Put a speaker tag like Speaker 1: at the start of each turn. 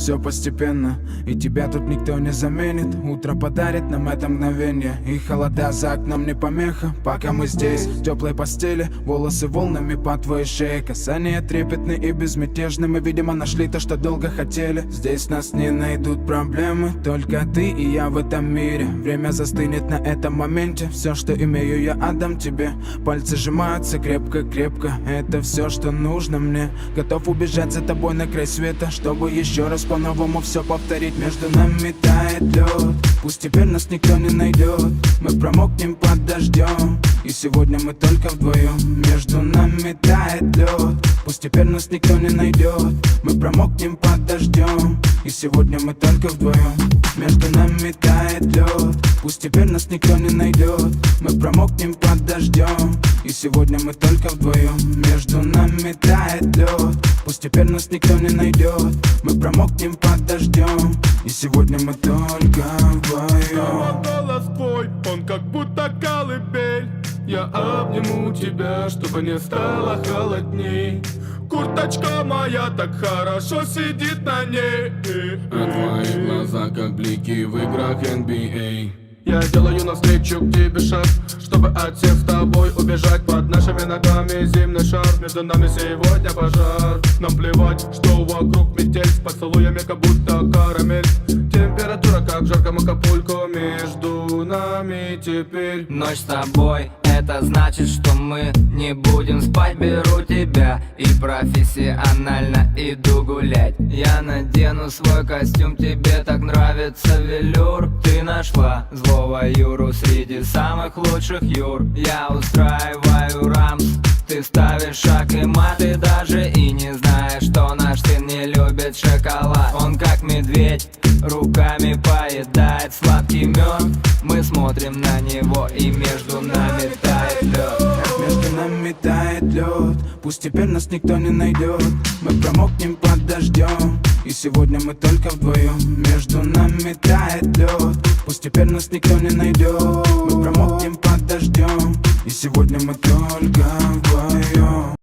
Speaker 1: все постепенно, и тебя тут никто не заменит. Утро подарит нам это мгновение, и холода за окном не помеха. Пока мы здесь, в теплой постели, волосы волнами по твоей шее. Касания трепетны и безмятежны, мы, видимо, нашли то, что долго хотели. Здесь нас не найдут проблемы, только ты и я в этом мире. Время застынет на этом моменте, все, что имею, я отдам тебе. Пальцы сжимаются крепко-крепко, это все, что нужно мне. Готов убежать за тобой на край света, чтобы еще раз по-новому все повторить. Между нами тает лед, пусть теперь нас никто не найдет. Мы промокнем под дождем, и сегодня мы только вдвоем. Между нами тает лед, пусть теперь нас никто не найдет. Мы промокнем под дождем, и сегодня мы только вдвоем. Между нами тает лед, пусть теперь нас никто не найдет. Мы промокнем под дождем, и сегодня мы только вдвоем. Между нами тает лед, пусть теперь нас никто не найдет. Мы промокнем под дождем, и сегодня мы только вдвоем.
Speaker 2: Голос твой, он как будто колыбель. Я обниму тебя, чтобы не стало холодней. Курточка моя так хорошо сидит на ней.
Speaker 3: А твои глаза как блики в играх NBA.
Speaker 2: Я делаю навстречу к тебе шаг, чтобы от всех с тобой убежать. Под нашими ногами зимний шар, между нами сегодня пожар. Нам плевать, что вокруг метель, с поцелуями как будто карамель. Температура как в жарком Акапулько, между нами теперь
Speaker 4: ночь с тобой, это значит, что мы не будем спать. Беру тебя и профессионально иду гулять. Я надену свой костюм, тебе так нравится велюр. Ты нашла злого Юру среди самых лучших Юр. Я устраиваю рамс, ты ставишь шаг и мат. Ты даже и не знаешь, что наш сын не любит шоколад. Он как медведь, руками поедает сладкий мед. Мы смотрим на него, и между нами тает лед.
Speaker 1: Между нами тает лед, пусть теперь нас никто не найдет. Мы промокнем под дождем, и сегодня мы только вдвоем. Между нами тает лед, пусть теперь нас никто не найдет. Мы промокнем под дождем, и сегодня мы только вдвоем.